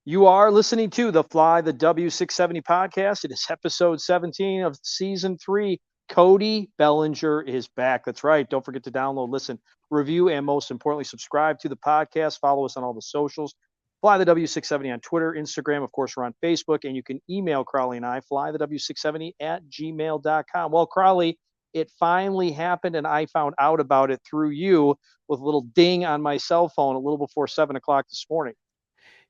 You are listening to the Fly the W670 podcast. It is episode 17 of season 3. Cody Bellinger is back. That's right. Don't forget to download, listen, review, and most importantly, subscribe to the podcast. Follow us on all the socials. Fly the W670 on Twitter, Instagram. Of course, we're on Facebook, and you can email Crawly and I, flythew670 at gmail.com. Well, Crawly, it finally happened, and I found out about it through you with a little ding on my cell phone a little before 7 o'clock this morning.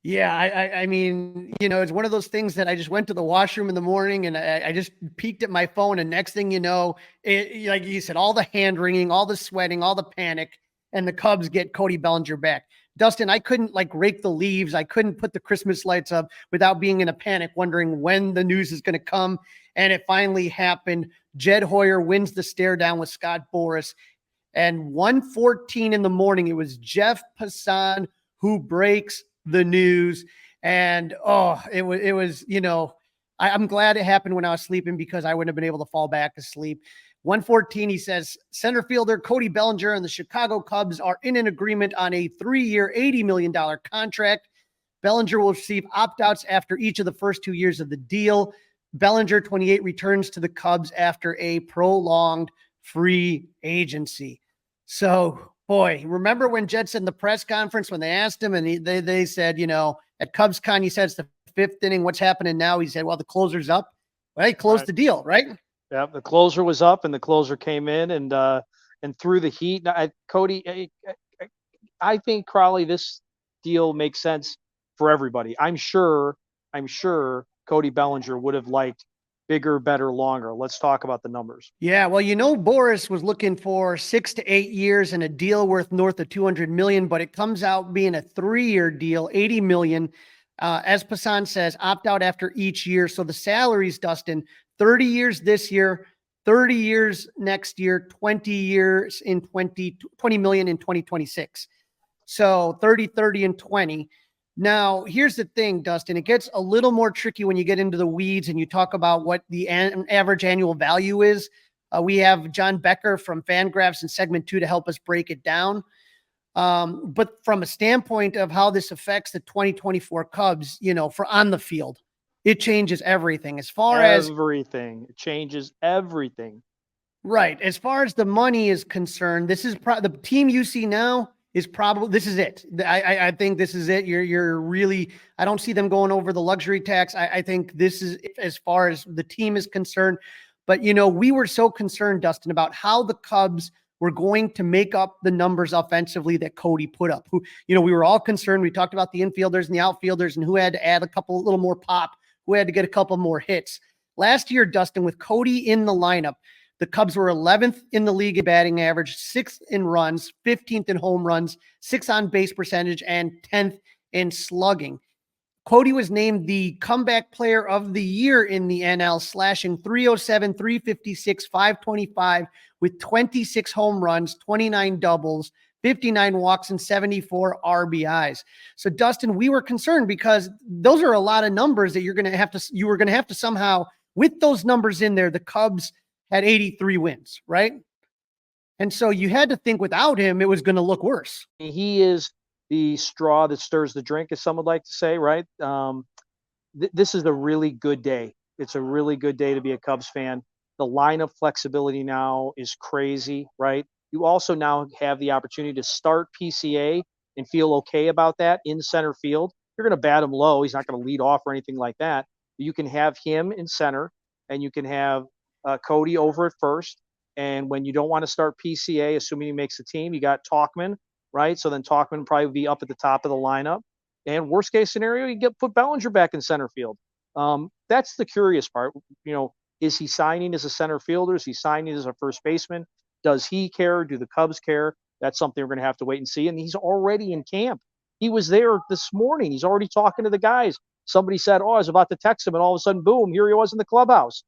Yeah, I mean, it's one of those things that I just went to the washroom in the morning and I just peeked at my phone, and next thing you know, like you said, all the hand wringing, all the sweating, all the panic, and the Cubs get Cody Bellinger back. Dustin, I couldn't rake the leaves. I couldn't put the Christmas lights up without being in a panic, wondering when the news is going to come. And it finally happened. Jed Hoyer wins the stare down with Scott Boras. And 1:14 in the morning, it was Jeff Passan who breaks the news. And it was I'm glad it happened when I was sleeping, because I wouldn't have been able to fall back asleep. 1:14, he says, center fielder Cody Bellinger and the Chicago Cubs are in an agreement on a 3-year, $80 million contract. Bellinger will receive opt-outs after each of the first 2 years of the deal. Bellinger, 28, returns to the Cubs after a prolonged free agency. So, boy, remember when Jed said in the press conference when they asked him, and they said, at CubsCon, he said it's the 5th inning. What's happening now? He said, well, the closer's up. Well, he closed the deal, right? Yeah, the closer was up, and the closer came in and threw the heat. Now, Cody, I think, Crawly, this deal makes sense for everybody. I'm sure Cody Bellinger would have liked bigger, better, longer. Let's talk about the numbers. Yeah, well, Boras was looking for 6 to 8 years and a deal worth north of $200 million, but it comes out being a 3-year deal, $80 million. As Passan says, opt out after each year. So the salaries, Dustin, 30 years this year, 30 years next year, 20 years in 20 million in 2026. So 30, 30, and 20. Now, here's the thing, Dustin. It gets a little more tricky when you get into the weeds and you talk about what the average annual value is. We have Jon Becker from FanGraphs in segment 2 to help us break it down. But from a standpoint of how this affects the 2024 Cubs, for on the field, it changes everything. As far as everything, it changes everything. Right. As far as the money is concerned, this is the team you see now is probably, this is it. I think this is it. You're really, I don't see them going over the luxury tax. I think this is as far as the team is concerned. But, we were so concerned, Dustin, about how the Cubs were going to make up the numbers offensively that Cody put up. We were all concerned. We talked about the infielders and the outfielders and who had to add a little more pop, who had to get a couple more hits. Last year, Dustin, with Cody in the lineup, the Cubs were 11th in the league in batting average, 6th in runs, 15th in home runs, 6th on base percentage, and 10th in slugging. Cody was named the comeback player of the year in the NL, slashing 307, 356, 525 with 26 home runs, 29 doubles, 59 walks, and 74 RBIs. So, Dustin, we were concerned because those are a lot of numbers that you were going to have to somehow, with those numbers in there, the Cubs had 83 wins, right? And so you had to think without him, it was going to look worse. He is the straw that stirs the drink, as some would like to say, right? This is a really good day. It's a really good day to be a Cubs fan. The lineup flexibility now is crazy, right? You also now have the opportunity to start PCA and feel okay about that in center field. You're going to bat him low. He's not going to lead off or anything like that. You can have him in center, and you can have Cody over at first. And when you don't want to start PCA, assuming he makes the team, you got Tauchman, right? So then Tauchman would probably be up at the top of the lineup. And worst case scenario, you put Bellinger back in center field. That's the curious part. Is he signing as a center fielder? Is he signing as a first baseman? Does he care? Do the Cubs care? That's something we're going to have to wait and see. And he's already in camp. He was there this morning. He's already talking to the guys. Somebody said, I was about to text him, and all of a sudden, boom, here he was in the clubhouse.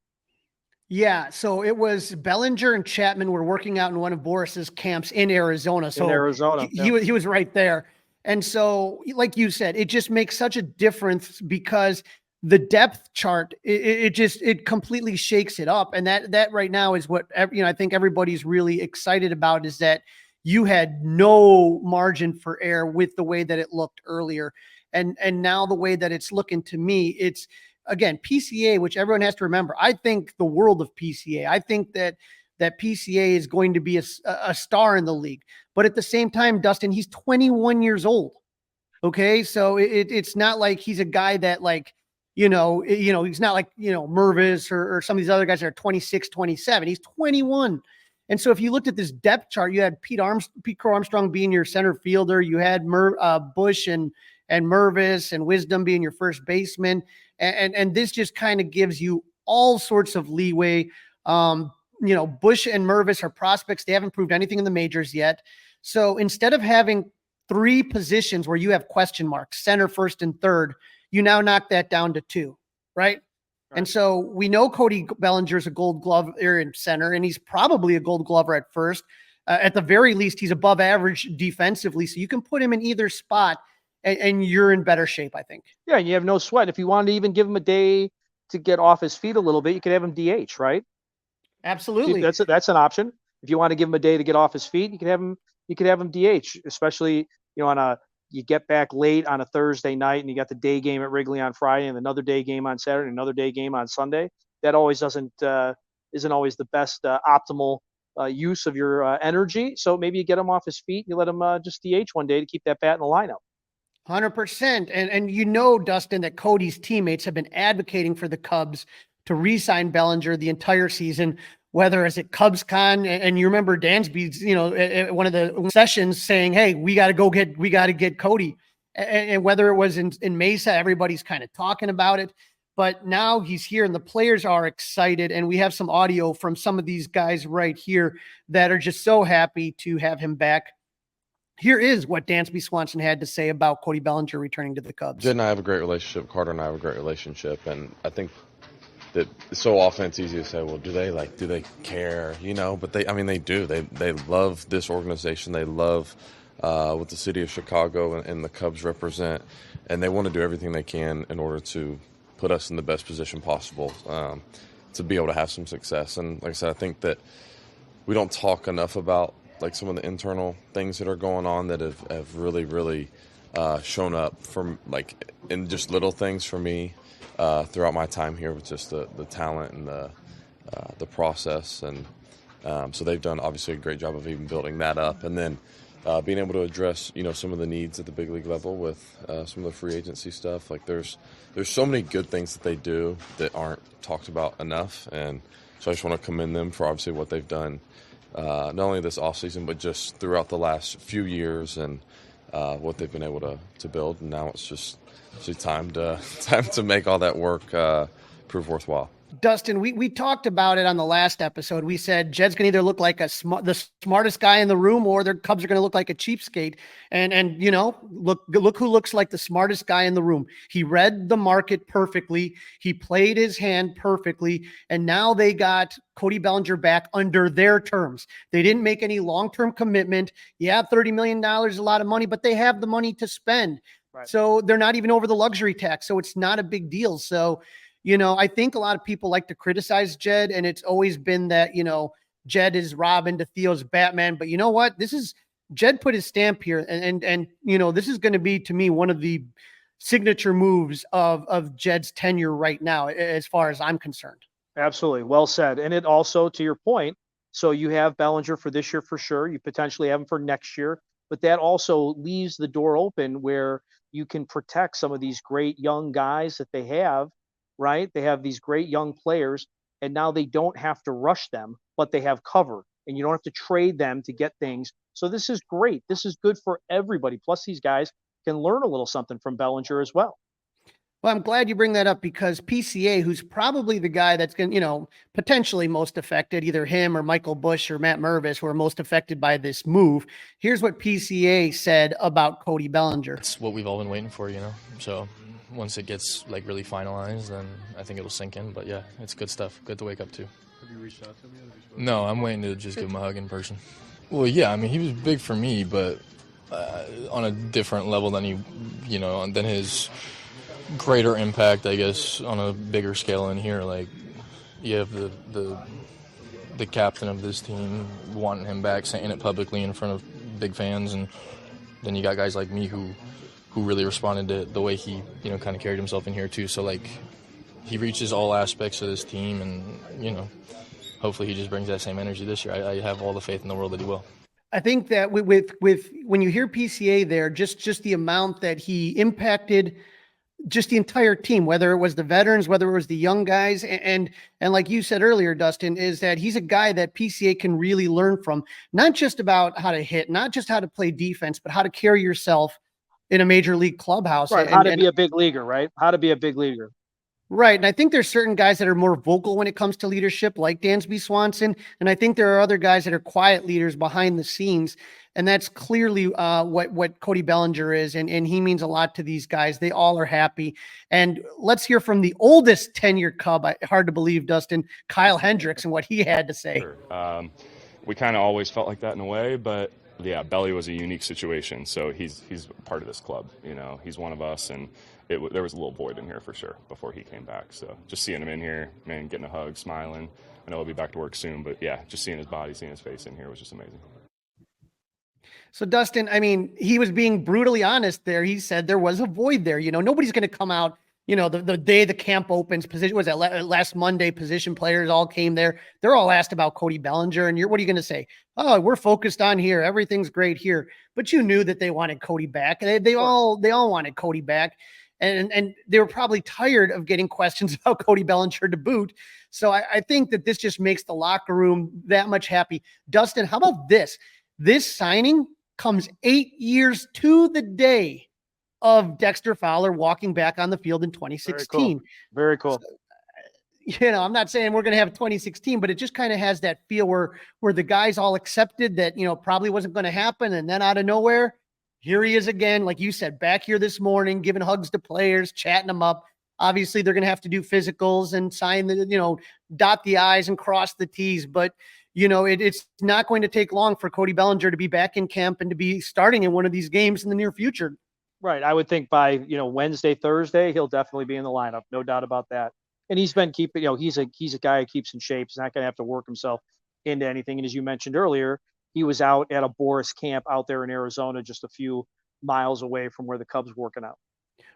Yeah, so it was Bellinger and Chapman were working out in one of Boras's camps in Arizona. So in Arizona, he was right there. And so, like you said, it just makes such a difference because the depth chart, it completely shakes it up. And that right now is what, I think everybody's really excited about, is that you had no margin for error with the way that it looked earlier. And now the way that it's looking to me, it's again PCA, which everyone has to remember. I think the world of PCA. I think that PCA is going to be a star in the league. But at the same time, Dustin, he's 21 years old. Okay, so it's not like he's a guy that like, he's not like, Mervis or some of these other guys that are 26, 27. He's 21. And so if you looked at this depth chart, you had Pete Crow Armstrong being your center fielder. You had Bush and Mervis and Wisdom being your first baseman. And this just kind of gives you all sorts of leeway. Bush and Mervis are prospects. They haven't proved anything in the majors yet. So instead of having 3 positions where you have question marks, center, first, and third, you now knock that down to 2, right? And so we know Cody Bellinger is a Gold Glove in center, and he's probably a Gold Glover at first. At the very least, he's above average defensively, so you can put him in either spot, and you're in better shape, I think. Yeah, and you have no sweat. If you wanted to even give him a day to get off his feet a little bit, you could have him DH, right? Absolutely. That's an option. If you want to give him a day to get off his feet, you could have him DH, especially you get back late on a Thursday night and you got the day game at Wrigley on Friday and another day game on Saturday, another day game on Sunday. That always isn't always the best optimal use of your energy. So maybe you get him off his feet and you let him just DH one day to keep that bat in the lineup. 100%. And Dustin, that Cody's teammates have been advocating for the Cubs to re-sign Bellinger the entire season, whether it's at CubsCon, and you remember Dansby's, at one of the sessions saying, hey, we got to get Cody. And whether it was in Mesa, everybody's kind of talking about it, but now he's here and the players are excited. And we have some audio from some of these guys right here that are just so happy to have him back. Here is what Dansby Swanson had to say about Cody Bellinger returning to the Cubs. Jed and I have a great relationship. Carter and I have a great relationship. And I think that so often it's easy to say, well, do they care? But they do. They love this organization. They love what the city of Chicago and the Cubs represent. And they want to do everything they can in order to put us in the best position possible to be able to have some success. And like I said, I think that we don't talk enough about like some of the internal things that are going on that have really, really shown up from like in just little things for me throughout my time here with just the talent and the process. And so they've done obviously a great job of even building that up. And then being able to address, some of the needs at the big league level with some of the free agency stuff. Like there's so many good things that they do that aren't talked about enough. And so I just want to commend them for obviously what they've done, not only this offseason, but just throughout the last few years and what they've been able to build. And now it's just time to make all that work prove worthwhile. Dustin, we talked about it on the last episode. We said Jed's going to either look like the smartest guy in the room, or their Cubs are going to look like a cheapskate. And look who looks like the smartest guy in the room. He read the market perfectly. He played his hand perfectly. And now they got Cody Bellinger back under their terms. They didn't make any long-term commitment. Yeah, $30 million is a lot of money, but they have the money to spend. Right. So they're not even over the luxury tax. So it's not a big deal. So I think a lot of people like to criticize Jed, and it's always been that, Jed is Robin to Theo's Batman. But you know what? Jed put his stamp here, and this is going to be, to me, one of the signature moves of Jed's tenure right now, as far as I'm concerned. Absolutely. Well said. And it also, to your point, so you have Bellinger for this year for sure. You potentially have him for next year. But that also leaves the door open where you can protect some of these great young guys that they have. Right? They have these great young players, and now they don't have to rush them, but they have cover, and you don't have to trade them to get things. So this is great. This is good for everybody. Plus, these guys can learn a little something from Bellinger as well. Well, I'm glad you bring that up, because PCA, who's probably the guy that's going to, potentially most affected, either him or Michael Bush or Matt Mervis, who are most affected by this move. Here's what PCA said about Cody Bellinger. It's what we've all been waiting for, so once it gets really finalized, then I think it'll sink in. But yeah, it's good stuff. Good to wake up to. Have you reached out to him yet? No, I'm waiting to just give him a hug in person. Well, yeah, he was big for me, but on a different level than than his greater impact, I guess, on a bigger scale in here. Like, you have the captain of this team wanting him back, saying it publicly in front of big fans, and then you got guys like me who who really responded to the way he, kind of carried himself in here too. So like, he reaches all aspects of this team, and hopefully he just brings that same energy this year. I have all the faith in the world that he will. I think that with when you hear PCA there, just the amount that he impacted just the entire team, whether it was the veterans, whether it was the young guys, and like you said earlier, Dustin, is that he's a guy that PCA can really learn from, not just about how to hit, not just how to play defense, but how to carry yourself in a major league clubhouse. Right. How to be a big leaguer, right? How to be a big leaguer. Right. And I think there's certain guys that are more vocal when it comes to leadership, like Dansby Swanson. And I think there are other guys that are quiet leaders behind the scenes. And that's clearly what Cody Bellinger is. And he means a lot to these guys. They all are happy. And let's hear from the oldest tenured Cub. Hard to believe, Dustin, Kyle Hendricks, and what he had to say. Sure. We kind of always felt like that in a way, but yeah, Belly was a unique situation. So he's part of this club. He's one of us, and there was a little void in here for sure before he came back. So just seeing him in here, man, getting a hug, smiling. I know he'll be back to work soon, but yeah, just seeing his body, seeing his face in here was just amazing. So Dustin, I mean, he was being brutally honest there. He said there was a void there. Nobody's going to come out, the day the camp opens, last Monday, position players all came there. They're all asked about Cody Bellinger. And what are you going to say? Oh, we're focused on here. Everything's great here. But you knew that they wanted Cody back. They all wanted Cody back. And they were probably tired of getting questions about Cody Bellinger to boot. So I think that this just makes the locker room that much happy. Dustin, how about this? This signing comes 8 years to the day of Dexter Fowler walking back on the field in 2016. Very cool. So, I'm not saying we're going to have 2016, but it just kind of has that feel where the guys all accepted that, probably wasn't going to happen. And then out of nowhere, here he is again, like you said, back here this morning, giving hugs to players, chatting them up. Obviously, they're going to have to do physicals and sign dot the I's and cross the T's. But, it's not going to take long for Cody Bellinger to be back in camp and to be starting in one of these games in the near future. Right. I would think by, Wednesday, Thursday, he'll definitely be in the lineup. No doubt about that. And he's been keeping, he's a guy who keeps in shape. He's not going to have to work himself into anything. And as you mentioned earlier, he was out at a Boras camp out there in Arizona, just a few miles away from where the Cubs were working out.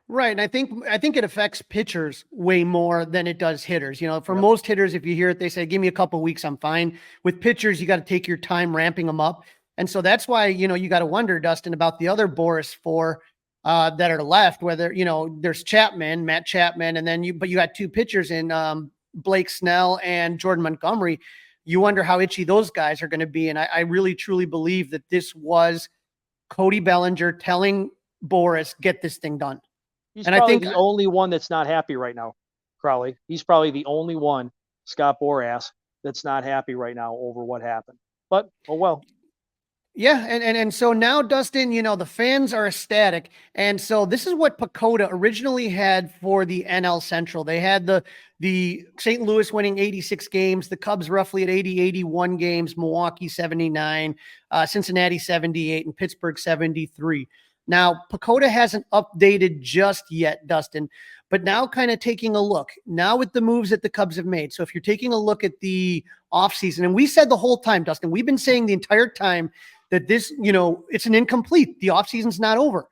Right. And I think it affects pitchers way more than it does hitters. For most hitters, if you hear it, they say, give me a couple of weeks, I'm fine. With pitchers, you got to take your time ramping them up. And so that's why, you got to wonder, Dustin, about the other Boras four that are left, whether, there's Matt Chapman, and then you got two pitchers in Blake Snell and Jordan Montgomery. You wonder how itchy those guys are going to be. And I really, truly believe that this was Cody Bellinger telling Boras, get this thing done. He's probably the only one that's not happy right now, Crawly. He's probably the only one, Scott Boras, that's not happy right now over what happened. But, oh well. Yeah, and so now, Dustin, the fans are ecstatic. And so this is what PECOTA originally had for the NL Central. They had the St. Louis winning 86 games, the Cubs roughly at 81 games, Milwaukee 79, Cincinnati 78, and Pittsburgh 73. Now, PECOTA hasn't updated just yet, Dustin, but now kind of taking a look now with the moves that the Cubs have made. So if you're taking a look at the offseason, and we said the whole time, Dustin, we've been saying the entire time that this, it's an incomplete. The offseason's not over.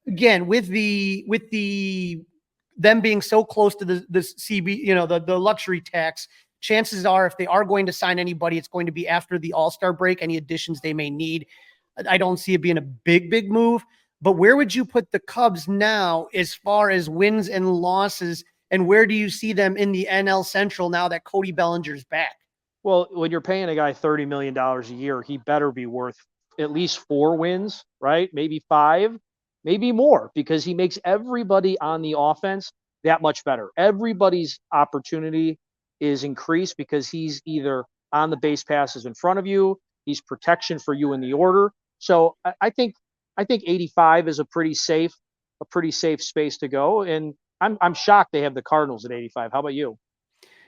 Again, with them being so close to the CB, the luxury tax, chances are if they are going to sign anybody, it's going to be after the All-Star break, any additions they may need. I don't see it being a big move, but where would you put the Cubs now as far as wins and losses, and where do you see them in the NL Central now that Cody Bellinger's back? Well, when you're paying a guy $30 million a year, he better be worth at least 4 wins, right? Maybe 5, maybe more, because he makes everybody on the offense that much better. Everybody's opportunity is increased because he's either on the base passes in front of you, he's protection for you in the order. So I think 85 is a pretty safe space to go. And I'm shocked they have the Cardinals at 85. How about you?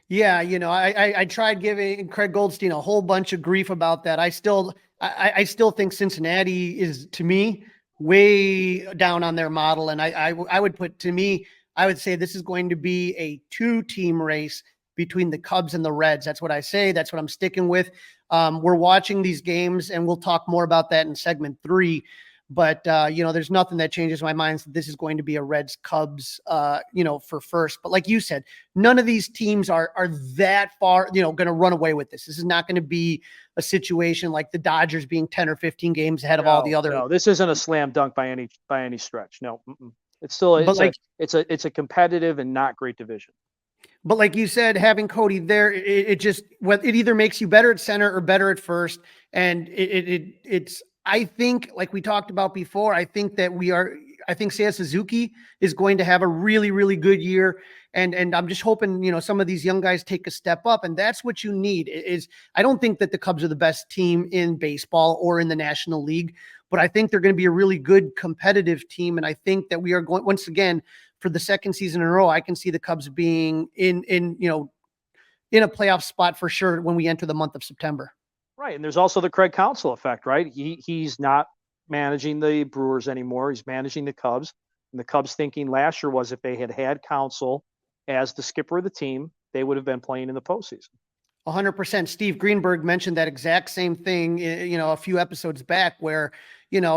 Yeah, I tried giving Craig Goldstein a whole bunch of grief about that. I still think Cincinnati is, to me, way down on their model. And I would say this is going to be a 2-team race between the Cubs and the Reds. That's what I say. That's what I'm sticking with. We're watching these games, and we'll talk more about that in segment 3. But, there's nothing that changes my mind. This is going to be a Reds Cubs, for first. But like you said, none of these teams are that far, going to run away with this. This is not going to be a situation like the Dodgers being 10 or 15 games ahead of all the other. No, this isn't a slam dunk by any stretch. No, it's still it's a competitive and not great division. But like you said, having Cody there, it either makes you better at center or better at first. And it's, I think, like we talked about before, I think Seiya Suzuki is going to have a really, really good year. And I'm just hoping, some of these young guys take a step up. And that's what you need. I don't think that the Cubs are the best team in baseball or in the National League, but I think they're going to be a really good competitive team. And I think that we are going, once again, for the second season in a row, I can see the Cubs being in a playoff spot for sure when we enter the month of September. Right. And there's also the Craig Counsell effect, right? He's not managing the Brewers anymore. He's managing the Cubs. And the Cubs thinking last year was if they had Counsell as the skipper of the team, they would have been playing in the postseason. 100%. Steve Greenberg mentioned that exact same thing, a few episodes back where,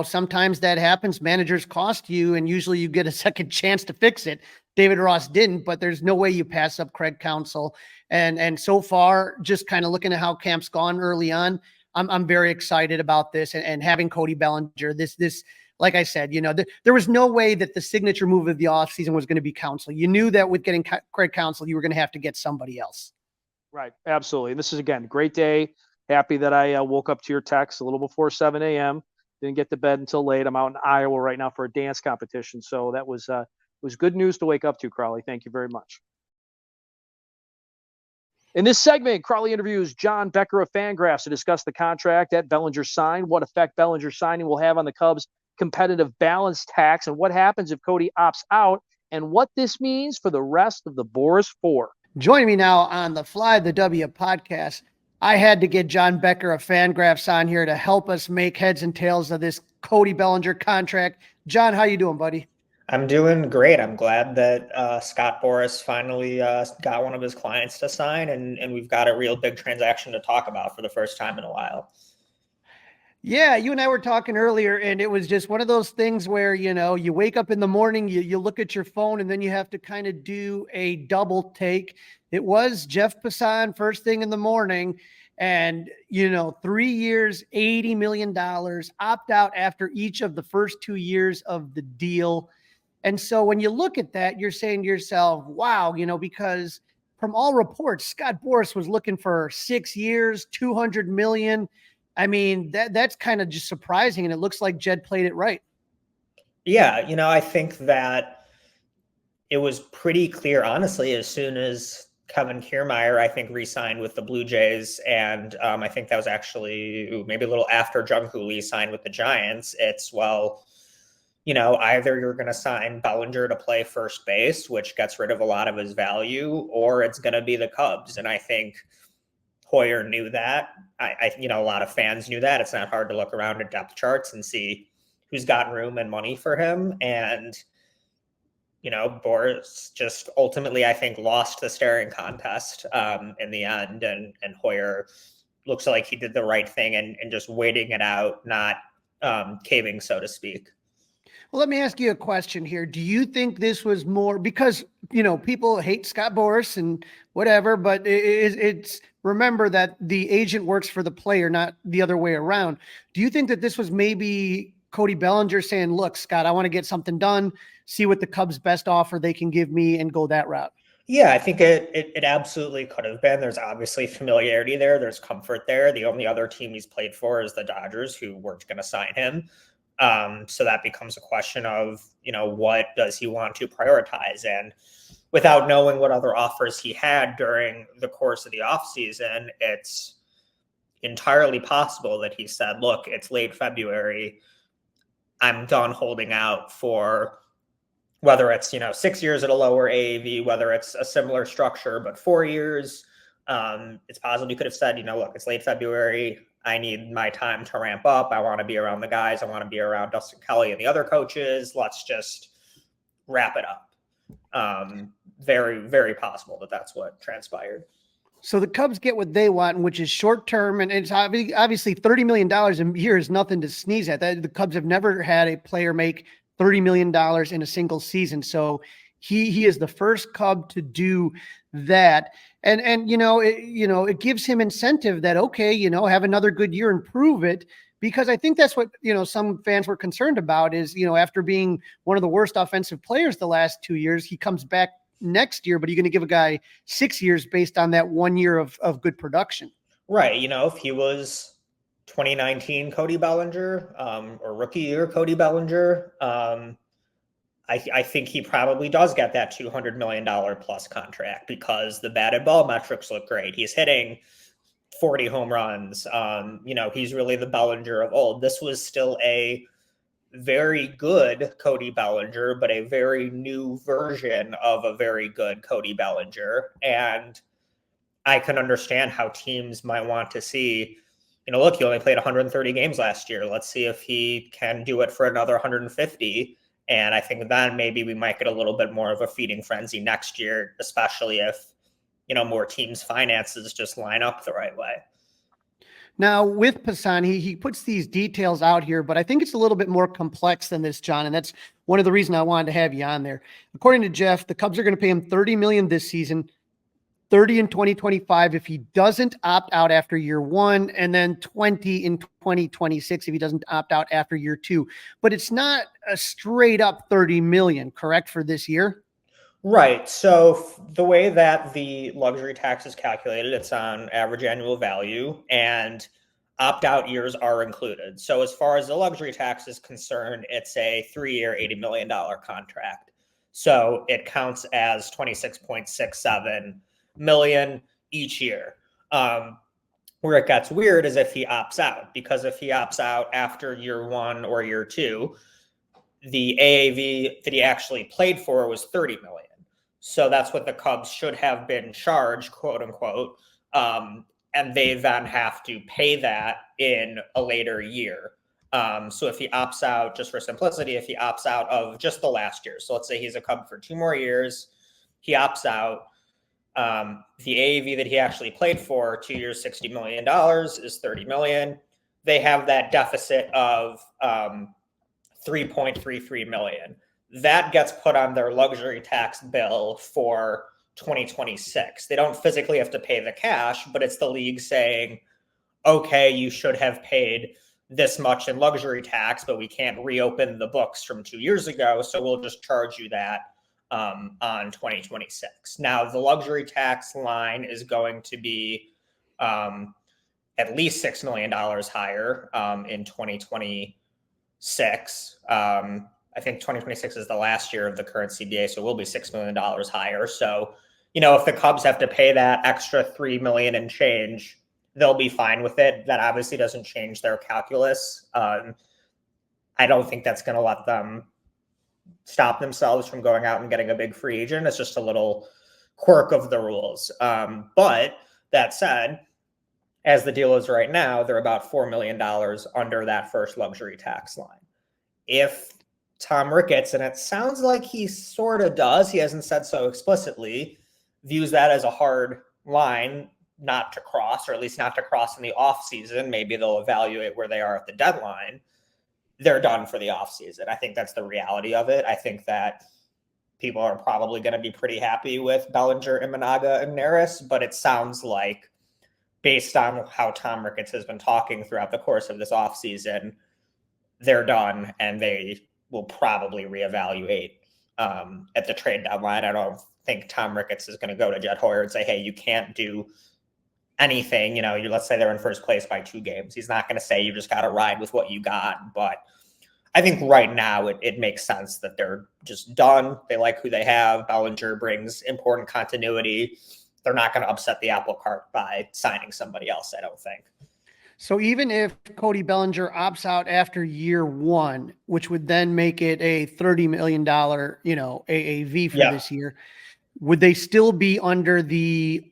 sometimes that happens. Managers cost you, and usually you get a second chance to fix it. David Ross didn't, but there's no way you pass up Craig Counsell. And so far, just kind of looking at how camp's gone early on, I'm very excited about this and having Cody Bellinger. This, like I said, there was no way that the signature move of the offseason was going to be Counsell. You knew that with getting Craig Counsell, you were going to have to get somebody else. Right. Absolutely. And this is, again, a great day. Happy that I woke up to your text a little before 7 a.m. Didn't get to bed until late. I'm out in Iowa right now for a dance competition. So that was good news to wake up to, Crawly. Thank you very much. In this segment, Crawly interviews Jon Becker of FanGraphs to discuss the contract that Bellinger signed, what effect Bellinger signing will have on the Cubs' competitive balance tax, and what happens if Cody opts out, and what this means for the rest of the Boras Four. Joining me now on the Fly the W podcast, I had to get Jon Becker of FanGraphs on here to help us make heads and tails of this Cody Bellinger contract. John, how you doing, buddy? I'm doing great. I'm glad that Scott Boras finally got one of his clients to sign, and we've got a real big transaction to talk about for the first time in a while. Yeah, you and I were talking earlier, and it was just one of those things where, you wake up in the morning, you look at your phone, and then you have to kind of do a double take. It was Jeff Passan first thing in the morning, and, 3 years, $80 million, opt out after each of the first 2 years of the deal. And so when you look at that, you're saying to yourself, wow, because from all reports, Scott Boras was looking for 6 years, $200 million. I mean, that's kind of just surprising. And it looks like Jed played it right. Yeah. I think that it was pretty clear, honestly, as soon as Kevin Kiermaier, I think, re-signed with the Blue Jays. And I think that was actually maybe a little after Jung-Hoo Lee signed with the Giants. It's, either you're going to sign Bellinger to play first base, which gets rid of a lot of his value, or it's going to be the Cubs. And I think Hoyer knew that. A lot of fans knew that. It's not hard to look around at depth charts and see who's got room and money for him. And, Boras just ultimately, I think, lost the staring contest in the end. And Hoyer looks like he did the right thing and just waiting it out, not caving, so to speak. Well, let me ask you a question here. Do you think this was more because, people hate Scott Boras and whatever, but it's remember that the agent works for the player, not the other way around. Do you think that this was maybe Cody Bellinger saying, look, Scott, I want to get something done, see what the Cubs' best offer they can give me and go that route? Yeah, I think it absolutely could have been. There's obviously familiarity there. There's comfort there. The only other team he's played for is the Dodgers, who weren't going to sign him. So that becomes a question of, what does he want to prioritize? And without knowing what other offers he had during the course of the offseason, it's entirely possible that he said, look, it's late February. I'm done holding out for whether it's, 6 years at a lower AAV, whether it's a similar structure, but 4 years. It's possible he could have said, look, it's late February. I need my time to ramp up. I want to be around the guys. I want to be around Dustin Kelly and the other coaches. Let's just wrap it up. Very, very possible that that's what transpired. So the Cubs get what they want, which is short term, and it's obviously $30 million a year is nothing to sneeze at. The Cubs have never had a player make $30 million in a single season. So he is the first Cub to do that. And it gives him incentive that, okay, have another good year and prove it. Because I think that's what, some fans were concerned about is, after being one of the worst offensive players the last 2 years, he comes back next year, but you're going to give a guy 6 years based on that 1 year of good production. Right. If he was 2019 Cody Bellinger or rookie year Cody Bellinger, I think he probably does get that $200 million plus contract because the batted ball metrics look great. He's hitting 40 home runs. He's really the Bellinger of old. This was still a very good Cody Bellinger, but a very new version of a very good Cody Bellinger. And I can understand how teams might want to see, look, he only played 130 games last year. Let's see if he can do it for another 150. And I think then maybe we might get a little bit more of a feeding frenzy next year, especially if, more teams' finances just line up the right way. Now, with Passan, he puts these details out here, but I think it's a little bit more complex than this, John, and that's one of the reasons I wanted to have you on there. According to Jeff, the Cubs are going to pay him $30 million this season, $30 in 2025 if he doesn't opt out after year 1, and then $20 in 2026 if he doesn't opt out after year 2. But it's not a straight up $30 million, correct, for this year? Right. So the way that the luxury tax is calculated, it's on average annual value, and opt-out years are included. So as far as the luxury tax is concerned, it's a 3-year, $80 million contract. So it counts as $26.67 million each year. Where it gets weird is if he opts out, because if he opts out after year 1 or year 2, the AAV that he actually played for was $30 million. So that's what the Cubs should have been charged, quote unquote. And they then have to pay that in a later year. So if he opts out, just for simplicity, if he opts out of just the last year, so let's say he's a Cub for 2 more years, he opts out, the AAV that he actually played for 2 years, $60 million is $30 million. They have that deficit of $3.33 million. That gets put on their luxury tax bill for 2026. They don't physically have to pay the cash, but it's the league saying, okay, you should have paid this much in luxury tax, but we can't reopen the books from 2 years ago, so we'll just charge you that on 2026. Now, the luxury tax line is going to be at least $6 million higher in 2026. I think 2026 is the last year of the current CBA, so it will be $6 million higher. So, if the Cubs have to pay that extra $3 million and change, they'll be fine with it. That obviously doesn't change their calculus. I don't think that's going to let them stop themselves from going out and getting a big free agent. It's just a little quirk of the rules. But that said, as the deal is right now, they're about $4 million under that first luxury tax line. If Tom Ricketts, and it sounds like he sort of does, he hasn't said so explicitly, views that as a hard line not to cross, or at least not to cross in the off season. Maybe they'll evaluate where they are at the deadline. They're done for the off season. I think that's the reality of it. I think that people are probably going to be pretty happy with Bellinger, Imanaga, and Neris, but it sounds like, based on how Tom Ricketts has been talking throughout the course of this offseason, they're done, and they will probably reevaluate at the trade deadline. I don't think Tom Ricketts is going to go to Jed Hoyer and say, hey, you can't do anything. Let's say they're in first place by 2 games. He's not going to say you just got to ride with what you got. But I think right now it makes sense that they're just done. They like who they have. Bellinger brings important continuity. They're not going to upset the apple cart by signing somebody else, I don't think. So even if Cody Bellinger opts out after year 1, which would then make it a $30 million, AAV for this year, would they still be under the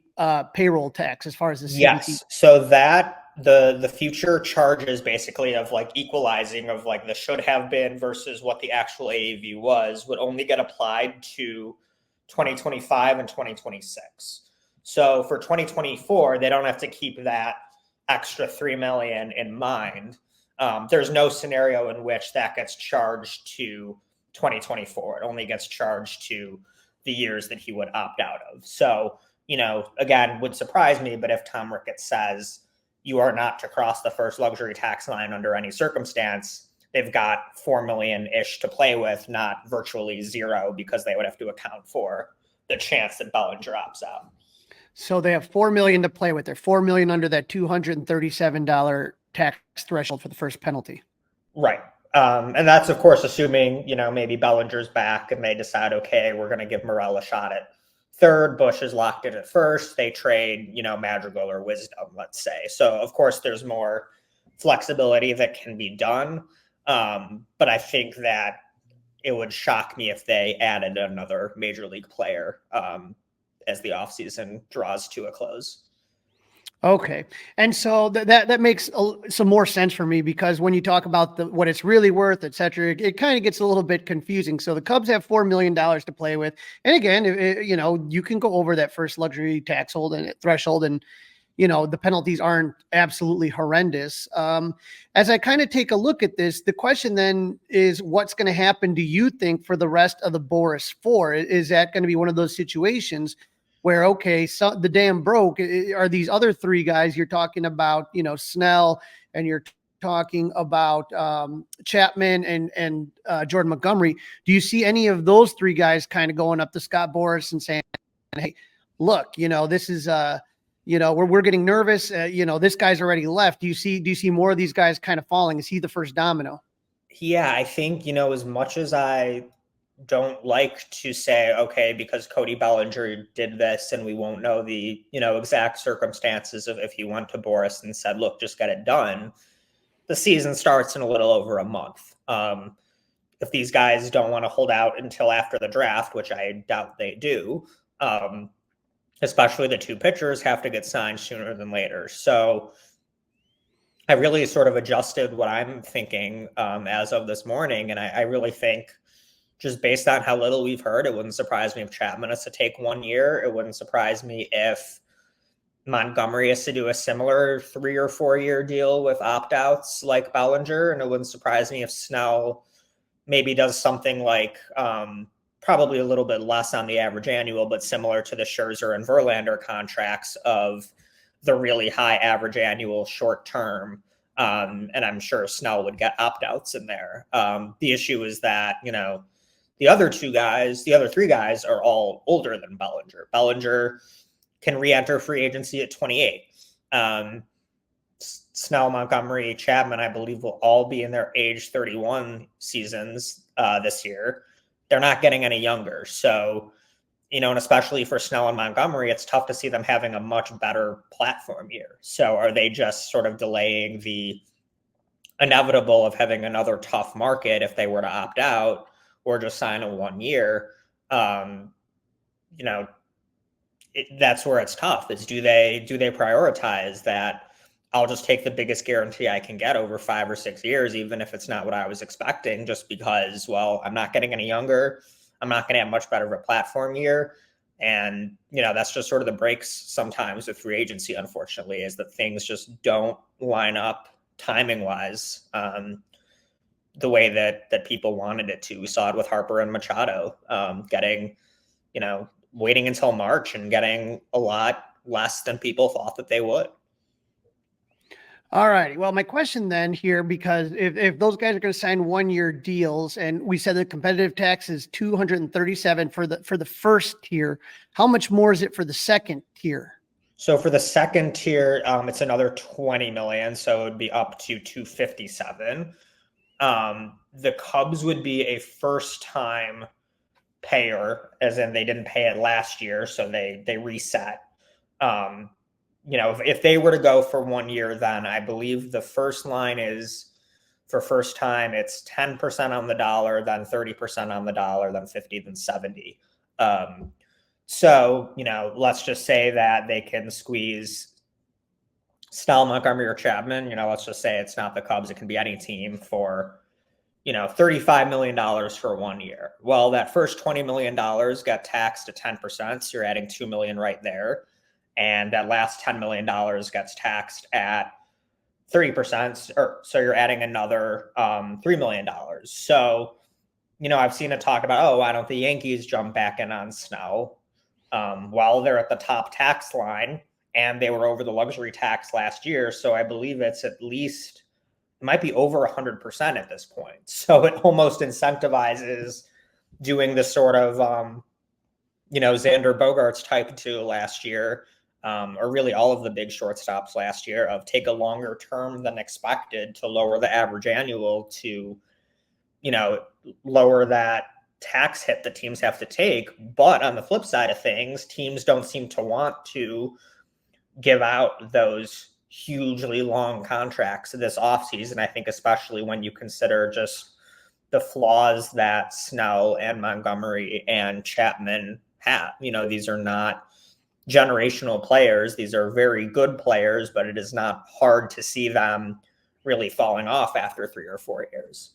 payroll tax as far as the CBT? Yes. So that the future charges basically of like equalizing of like the should have been versus what the actual AAV was would only get applied to 2025 and 2026. So for 2024, they don't have to keep that extra $3 million in mind. There's no scenario in which that gets charged to 2024. It only gets charged to the years that he would opt out of. So, again, would surprise me, but if Tom Ricketts says you are not to cross the first luxury tax line under any circumstance, they've got $4 million-ish to play with, not virtually zero, because they would have to account for the chance that Bellinger opts out. So they have $4 million to play with. They're $4 million under that $237 tax threshold for the first penalty. Right. And that's, of course, assuming, maybe Bellinger's back and they decide, okay, we're going to give Morel a shot at third. Bush is locked in at first. They trade, Madrigal or Wisdom, let's say. So, of course, there's more flexibility that can be done. But I think that it would shock me if they added another major league player as the offseason draws to a close. Okay. And so that makes some more sense for me, because when you talk about what it's really worth, et cetera, it kind of gets a little bit confusing. So the Cubs have $4 million to play with. And again, you can go over that first luxury tax threshold and, the penalties aren't absolutely horrendous. As I kind of take a look at this, the question then is, what's going to happen, do you think, for the rest of the Boras 4? Is that going to be one of those situations where, okay, so the dam broke? Are these other three guys you're talking about, Snell, and you're talking about Chapman and Jordan Montgomery? Do you see any of those three guys kind of going up to Scott Boras and saying, hey, look, this is we're getting nervous. This guy's already left. Do you see more of these guys kind of falling? Is he the first domino? Yeah, I think, as much as I don't like to say, okay, because Cody Bellinger did this and we won't know the, exact circumstances of if he went to Boras and said, look, just get it done. The season starts in a little over a month. If these guys don't want to hold out until after the draft, which I doubt they do, especially the two pitchers have to get signed sooner than later. So I really sort of adjusted what I'm thinking as of this morning. And I really think, just based on how little we've heard, it wouldn't surprise me if Chapman has to take 1 year. It wouldn't surprise me if Montgomery has to do a similar 3 or 4 year deal with opt-outs like Bellinger. And it wouldn't surprise me if Snell maybe does something like probably a little bit less on the average annual, but similar to the Scherzer and Verlander contracts of the really high average annual short term. And I'm sure Snell would get opt-outs in there. The issue is that, the other three guys are all older than Bellinger. Bellinger can re-enter free agency at 28. Snell, Montgomery, Chapman, I believe, will all be in their age 31 seasons this year. They're not getting any younger. So, and especially for Snell and Montgomery, it's tough to see them having a much better platform year. So are they just sort of delaying the inevitable of having another tough market if they were to opt out, or just sign a 1 year? That's where it's tough, is do they prioritize that I'll just take the biggest guarantee I can get over 5 or 6 years, even if it's not what I was expecting, just because, well, I'm not getting any younger. I'm not going to have much better of a platform year. And, that's just sort of the breaks sometimes with free agency, unfortunately, is that things just don't line up timing wise the way that people wanted it to. We saw it with Harper and Machado waiting until March and getting a lot less than people thought that they would. All right. Well, my question then here, because if those guys are going to sign 1 year deals, and we said the competitive tax is $237 for the first tier, how much more is it for the second tier? So for the second tier, it's another $20 million. So it would be up to $257. The Cubs would be a first time payer, as in they didn't pay it last year. So they reset. If they were to go for 1 year, then I believe the first line is, for first time, it's 10% on the dollar, then 30% on the dollar, then 50, then 70. So, let's just say that they can squeeze Snell, Montgomery, or Chapman. Let's just say it's not the Cubs. It can be any team for, $35 million for 1 year. Well, that first $20 million got taxed to 10%. So you're adding $2 million right there. and that last $10 million gets taxed at 30%, or so you're adding another $3 million. So, I've seen it talk about, why don't the Yankees jump back in on Snell? Well, they're at the top tax line, and they were over the luxury tax last year. So I believe it's at least, it might be over 100% at this point. So it almost incentivizes doing this sort of, Xander Bogaerts type 2 last year, or really all of the big shortstops last year, of take a longer term than expected to lower the average annual to, lower that tax hit that teams have to take. But on the flip side of things, teams don't seem to want to give out those hugely long contracts this offseason. I think especially when you consider just the flaws that Snell and Montgomery and Chapman have. These are not generational players. These are very good players, but it is not hard to see them really falling off after 3 or 4 years.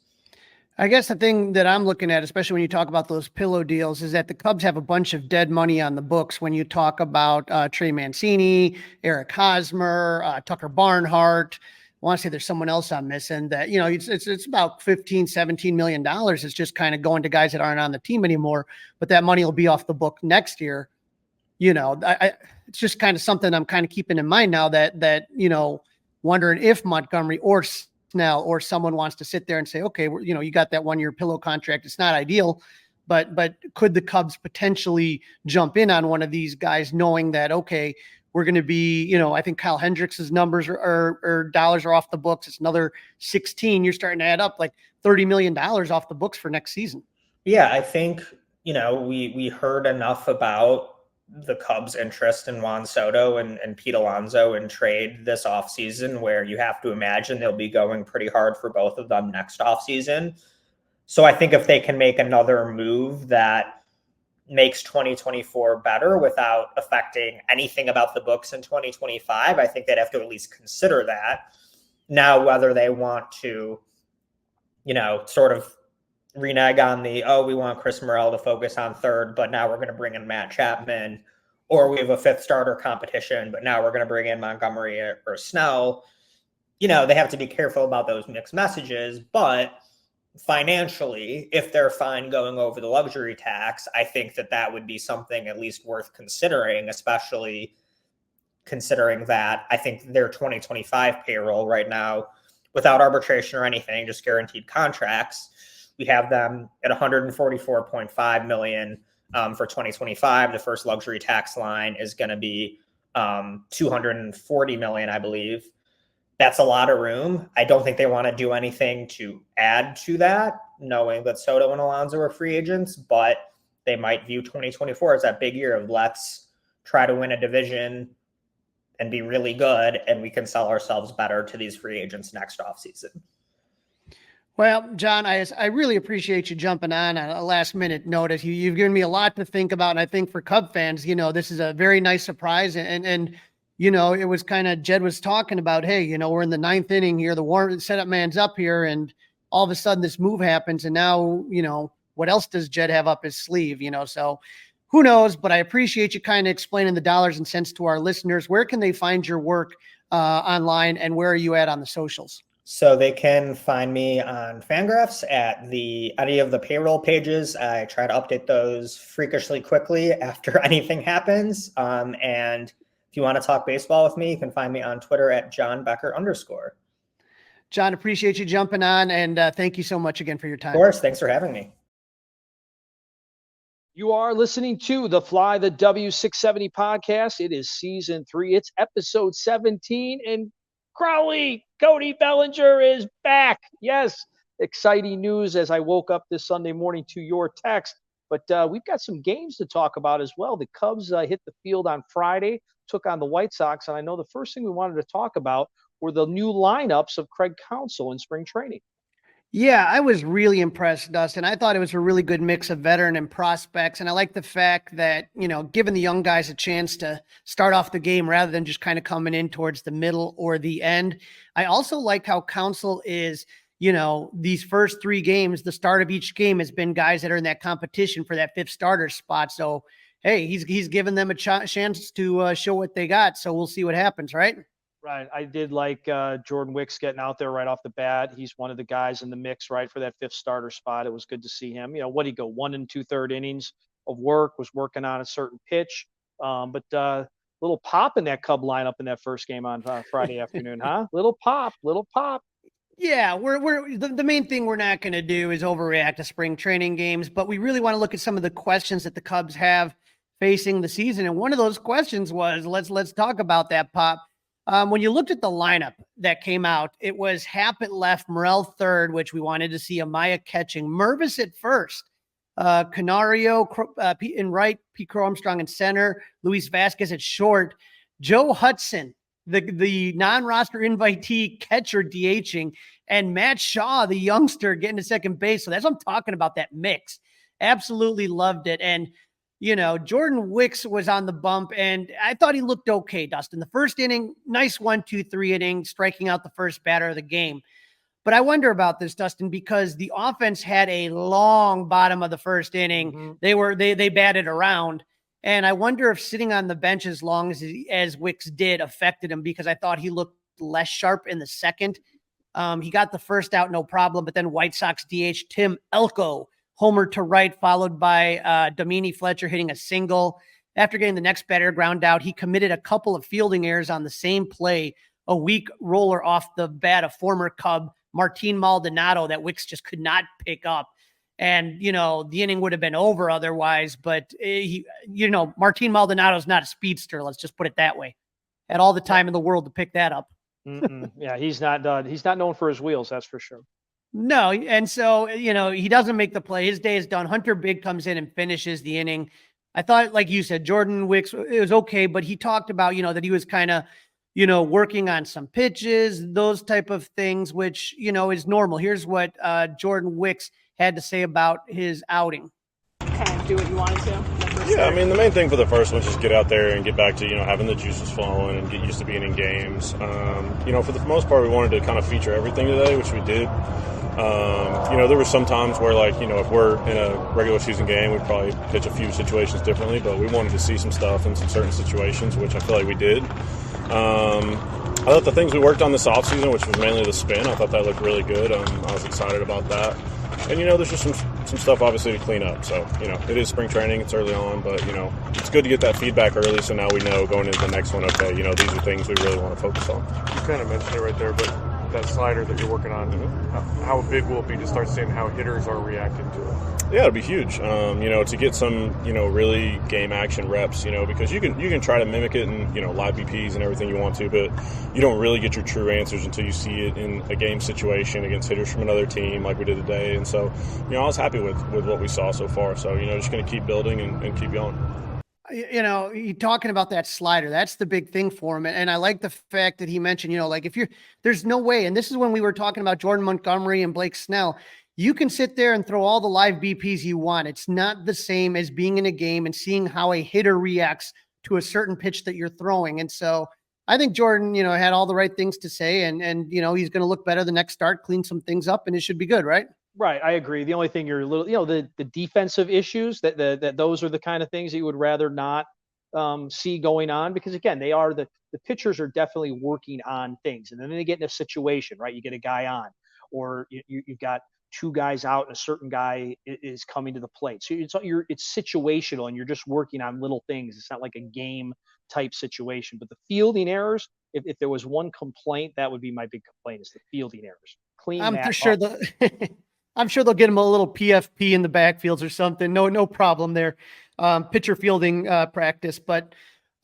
I guess the thing that I'm looking at, especially when you talk about those pillow deals, is that the Cubs have a bunch of dead money on the books. When you talk about Trey Mancini, Eric Hosmer, Tucker Barnhart, I want to say there's someone else I'm missing that, it's about $15-17 million. It's just kind of going to guys that aren't on the team anymore, but that money will be off the book next year. It's just kind of something I'm kind of keeping in mind now that, wondering if Montgomery or Snell or someone wants to sit there and say, okay, you got that 1-year pillow contract. It's not ideal, but could the Cubs potentially jump in on one of these guys knowing that, okay, we're going to be, I think Kyle Hendricks' numbers or dollars are off the books. It's another 16. You're starting to add up like $30 million off the books for next season. Yeah, I think, we heard enough about the Cubs' interest in Juan Soto and Pete Alonso in trade this offseason, where you have to imagine they'll be going pretty hard for both of them next offseason. So I think if they can make another move that makes 2024 better without affecting anything about the books in 2025, I think they'd have to at least consider that. Now, whether they want to, sort of renege on we want Chris Morel to focus on third, but now we're going to bring in Matt Chapman, or we have a 5th starter competition, but now we're going to bring in Montgomery or Snell. They have to be careful about those mixed messages, but financially, if they're fine going over the luxury tax, I think that would be something at least worth considering, especially considering that I think their 2025 payroll right now, without arbitration or anything, just guaranteed contracts, we have them at $144.5 million for 2025. The first luxury tax line is going to be $240 million, I believe. That's a lot of room. I don't think they want to do anything to add to that, knowing that Soto and Alonso are free agents, but they might view 2024 as that big year of let's try to win a division and be really good, and we can sell ourselves better to these free agents next offseason. Well, Jon, I really appreciate you jumping on a last minute notice. You've given me a lot to think about. And I think for Cub fans, this is a very nice surprise. And it was kind of, Jed was talking about, hey, we're in the 9th inning here. The warm setup man's up here. And all of a sudden this move happens. And now, what else does Jed have up his sleeve? So who knows, but I appreciate you kind of explaining the dollars and cents to our listeners. Where can they find your work online, and where are you at on the socials? So they can find me on FanGraphs at any of the payroll pages. I try to update those freakishly quickly after anything happens. And if you want to talk baseball with me, you can find me on Twitter at Jon Becker _. Jon, appreciate you jumping on, and thank you so much again for your time. Of course. Thanks for having me. You are listening to the Fly the W670 podcast. It is season 3. It's episode 17, and Cody Bellinger is back. Yes, exciting news as I woke up this Sunday morning to your text. But we've got some games to talk about as well. The Cubs hit the field on Friday, took on the White Sox, and I know the first thing we wanted to talk about were the new lineups of Craig Counsell in spring training. Yeah, I was really impressed, Dustin. I thought it was a really good mix of veteran and prospects. And I like the fact that, giving the young guys a chance to start off the game rather than just kind of coming in towards the middle or the end. I also like how Counsell is, these first 3 games, the start of each game has been guys that are in that competition for that 5th starter spot. So hey, he's given them a chance to show what they got. So we'll see what happens, right? Right. I did like Jordan Wicks getting out there right off the bat. He's one of the guys in the mix, right, for that 5th starter spot. It was good to see him. What did he go 1 2/3 innings of work, was working on a certain pitch. But little pop in that Cub lineup in that first game on Friday afternoon, huh? Little pop. Yeah, we're the main thing we're not going to do is overreact to spring training games, but we really want to look at some of the questions that the Cubs have facing the season. And one of those questions was, let's talk about that, Pop. When you looked at the lineup that came out, it was Happ at left, Morel third, which we wanted to see Amaya catching, Mervis at first, Canario in right, Pete Armstrong in center, Luis Vasquez at short, Joe Hudson, the non-roster invitee catcher DHing, and Matt Shaw, the youngster, getting to second base. So that's what I'm talking about, that mix. Absolutely loved it. And Jordan Wicks was on the bump, and I thought he looked okay, Dustin. The first inning, nice 1-2-3 inning, striking out the first batter of the game. But I wonder about this, Dustin, because the offense had a long bottom of the first inning. Mm-hmm. They batted around, and I wonder if sitting on the bench as long as Wicks did affected him, because I thought he looked less sharp in the second. He got the first out, no problem, but then White Sox DH Tim Elko homer to right, followed by Domini Fletcher hitting a single. After getting the next batter ground out, he committed a couple of fielding errors on the same play, a weak roller off the bat of former Cub Martin Maldonado that Wicks just could not pick up. And, the inning would have been over otherwise, but Martin Maldonado's not a speedster. Let's just put it that way. Had all the time in the world to pick that up. Yeah, he's not known for his wheels. That's for sure. No. And so, he doesn't make the play. His day is done. Hunter Big comes in and finishes the inning. I thought, like you said, Jordan Wicks, it was okay, but he talked about, that he was kind of, working on some pitches, those type of things, which, is normal. Here's what Jordan Wicks had to say about his outing. Kind of do what you wanted to? Yeah, I mean, the main thing for the first one is just get out there and get back to, having the juices flowing and get used to being in games. For the most part, we wanted to kind of feature everything today, which we did. There were some times where, if we're in a regular season game, we'd probably pitch a few situations differently, but we wanted to see some stuff in some certain situations, which I feel like we did. I thought the things we worked on this offseason, which was mainly the spin, I thought that looked really good. I was excited about that. And, there's just some stuff, obviously, to clean up. So, it is spring training. It's early on. But, it's good to get that feedback early so now we know going into the next one, okay, these are things we really want to focus on. You kind of mentioned it right there, but that slider that you're working on, how big will it be to start seeing how hitters are reacting to it? Yeah, it'll be huge. To get some, really game action reps, because you can try to mimic it in, live BPs and everything you want to, but you don't really get your true answers until you see it in a game situation against hitters from another team like we did today. And so, I was happy with what we saw so far. So, just going to keep building and keep going. You're talking about that slider. That's the big thing for him. And I like the fact that he mentioned, there's no way. And this is when we were talking about Jordan Montgomery and Blake Snell. You can sit there and throw all the live BPs you want. It's not the same as being in a game and seeing how a hitter reacts to a certain pitch that you're throwing. And so I think Jordan, had all the right things to say and he's going to look better the next start, clean some things up, and it should be good, right? Right. I agree. The only thing you're a little, the defensive issues that those are the kind of things that you would rather not see going on, because again, they are the pitchers are definitely working on things. And then they get in a situation, right? You get a guy on, or you've got two guys out and a certain guy is coming to the plate. So it's situational and you're just working on little things. It's not like a game type situation, but the fielding errors, if there was one complaint, that would be my big complaint, is the fielding errors. Clean I'm that for sure up. I'm sure they'll get him a little PFP in the backfields or something. No problem there. Pitcher fielding practice. But,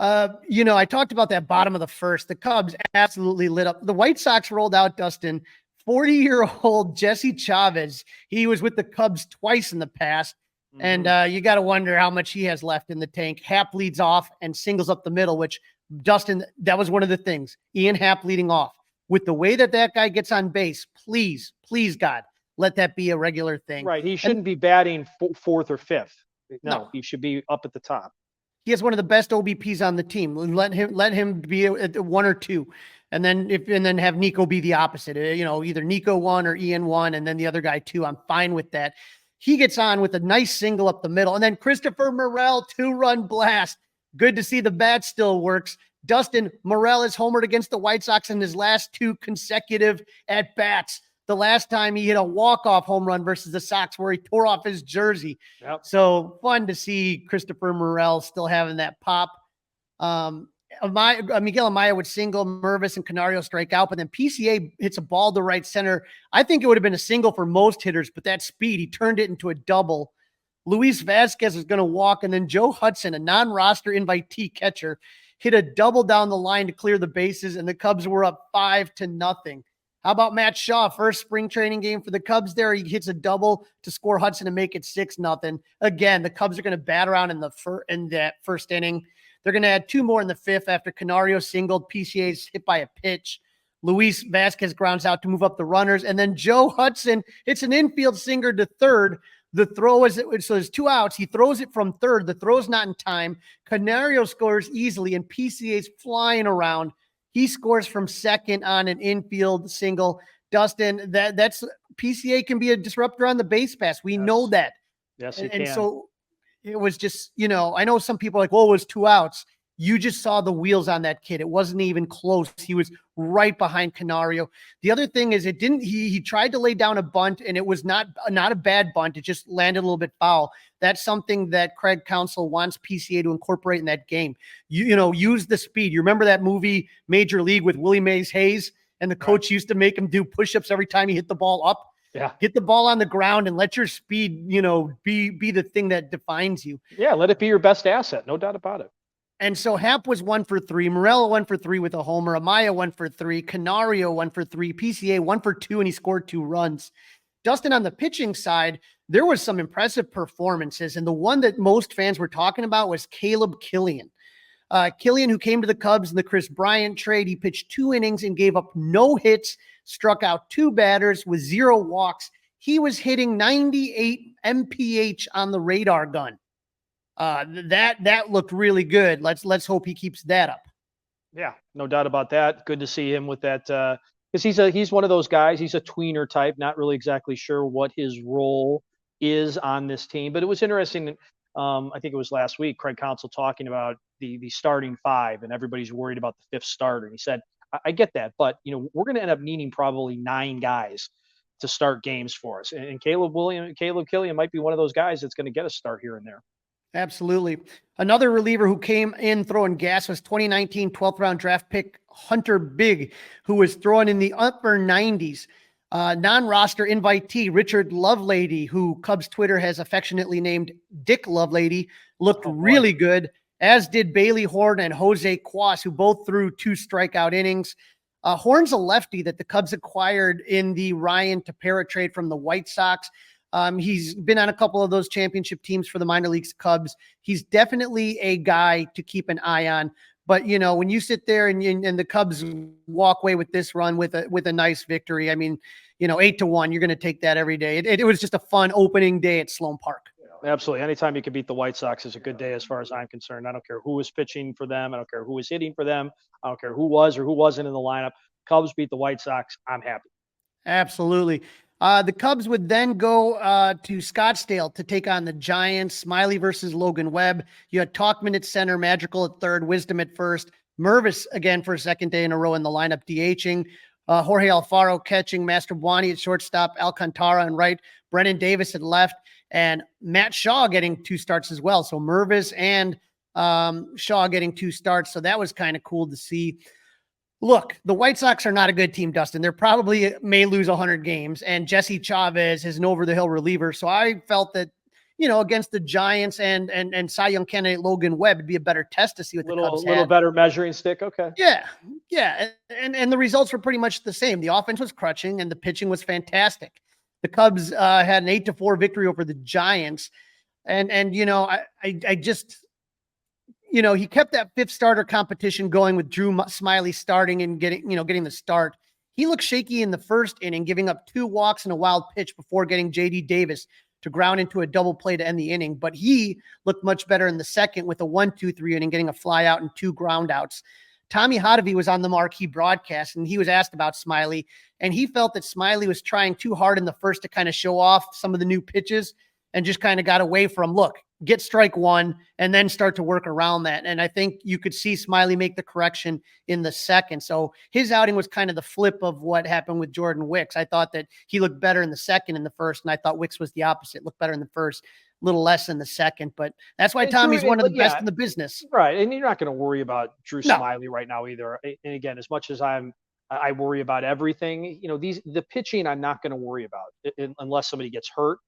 I talked about that bottom of the first. The Cubs absolutely lit up. The White Sox rolled out, Dustin, 40-year-old Jesse Chavez. He was with the Cubs twice in the past. Mm-hmm. And you got to wonder how much he has left in the tank. Happ leads off and singles up the middle, which, Dustin, that was one of the things. Ian Happ leading off. With the way that guy gets on base, please, God, let that be a regular thing. Right. He shouldn't be batting fourth or fifth. No, he should be up at the top. He has one of the best OBPs on the team. Let him be at 1 or 2. And then have Nico be the opposite. Either Nico 1 or Ian 1, and then the other guy 2. I'm fine with that. He gets on with a nice single up the middle. And then Christopher Morel, 2-run blast. Good to see the bat still works. Dustin, Morel is homered against the White Sox in his last 2 consecutive at-bats. The last time he hit a walk-off home run versus the Sox where he tore off his jersey. Yep. So fun to see Christopher Morel still having that pop. Miguel Amaya would single, Mervis and Canario strike out, but then PCA hits a ball to right center. I think it would have been a single for most hitters, but that speed, he turned it into a double. Luis Vasquez is going to walk, and then Joe Hudson, a non-roster invitee catcher, hit a double down the line to clear the bases, and the Cubs were up 5-0. How about Matt Shaw? First spring training game for the Cubs there. He hits a double to score Hudson and make it 6-0. Again, the Cubs are going to bat around in that first inning. They're going to add 2 more in the 5th after Canario singled. PCA's hit by a pitch. Luis Vasquez grounds out to move up the runners. And then Joe Hudson hits an infield sinker to third. The throw is, so there's 2 outs. He throws it from third. The throw's not in time. Canario scores easily, and PCA's flying around. He scores from second on an infield single. Dustin, that's PCA can be a disruptor on the base pass. We know that. Yes, and so it was just, I know some people are like, well, it was 2 outs. You just saw the wheels on that kid. It wasn't even close. He was right behind Canario. The other thing is he tried to lay down a bunt, and it was not a bad bunt. It just landed a little bit foul. That's something that Craig Counsell wants PCA to incorporate in that game. Use the speed. You remember that movie Major League with Willie Mays Hayes, and the coach used to make him do push-ups every time he hit the ball up? Yeah. Get the ball on the ground and let your speed, be the thing that defines you. Yeah, let it be your best asset. No doubt about it. And so Happ was 1 for 3. Morel 1 for 3 with a homer. Amaya 1 for 3. Canario 1 for 3. PCA 1 for 2, and he scored 2 runs. Dustin, on the pitching side, there was some impressive performances, and the one that most fans were talking about was Caleb Kilian. Kilian, who came to the Cubs in the Chris Bryant trade, he pitched 2 innings and gave up no hits, struck out 2 batters with 0 walks. He was hitting 98 mph on the radar gun. That looked really good. Let's hope he keeps that up. Yeah, no doubt about that. Good to see him with that, because he's one of those guys. He's a tweener type, not really exactly sure what his role is on this team. But it was interesting. I think it was last week, Craig Counsell talking about the starting 5, and everybody's worried about the 5th starter. And he said, I get that, but we're going to end up needing probably 9 guys to start games for us. And Caleb Kilian might be one of those guys that's going to get a start here and there. Absolutely. Another reliever who came in throwing gas was 2019 12th round draft pick Hunter Big, who was throwing in the upper 90s. Non-roster invitee Richard Lovelady, who Cubs Twitter has affectionately named Dick Lovelady, looked really good, as did Bailey Horn and Jose Cuas, who both threw 2 strikeout innings. Horn's a lefty that the Cubs acquired in the Ryan Tepera trade from the White Sox. He's been on a couple of those championship teams for the minor leagues Cubs. He's definitely a guy to keep an eye on. But, when you sit there and the Cubs walk away with this run with a nice victory, 8-1, you're going to take that every day. It was just a fun opening day at Sloan Park. Absolutely. Anytime you can beat the White Sox is a good day as far as I'm concerned. I don't care who was pitching for them. I don't care who was hitting for them. I don't care who was or who wasn't in the lineup. Cubs beat the White Sox. I'm happy. Absolutely. The Cubs would then go to Scottsdale to take on the Giants. Smiley versus Logan Webb. You had Talkman at center, Magical at third, Wisdom at first. Mervis again for a second day in a row in the lineup, DHing. Jorge Alfaro catching, Mastrobuoni at shortstop, Alcantara on right, Brennen Davis at left, and Matt Shaw getting 2 starts as well. So Mervis and Shaw getting 2 starts. So that was kind of cool to see. Look, the White Sox are not a good team, Dustin. They're probably may lose 100 games, and Jesse Chavez is an over-the-hill reliever. So I felt that, against the Giants and Cy Young candidate Logan Webb, it'd be a better test to see what the Cubs had. A little better measuring stick, okay. Yeah. And the results were pretty much the same. The offense was crutching, and the pitching was fantastic. The Cubs had an 8-4 victory over the Giants, and I just. He kept that 5th starter competition going with Drew Smiley starting and getting the start. He looked shaky in the first inning, giving up 2 walks and a wild pitch before getting JD Davis to ground into a double play to end the inning. But he looked much better in the second with a 1-2-3 inning, getting a fly out and 2 ground outs. Tommy Hotovy was on the marquee broadcast, and he was asked about Smiley, and he felt that Smiley was trying too hard in the first to kind of show off some of the new pitches. and just kind of got away from, look, get strike one and then start to work around that. And I think you could see Smiley make the correction in the second. So his outing was kind of the flip of what happened with Jordan Wicks. I thought that he looked better in the second in the first, and I thought Wicks was the opposite, looked better in the first, a little less in the second. But that's why Tommy's one of the best in the business. Right. And you're not going to worry about Drew No. Smiley right now either. And again, as much as I worry about everything, the pitching I'm not going to worry about unless somebody gets hurt,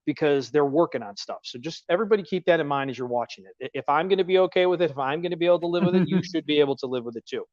because they're working on stuff. So just everybody keep that in mind as you're watching it. If I'm going to be okay with it, if I'm going to be able to live with it, you should be able to live with it too.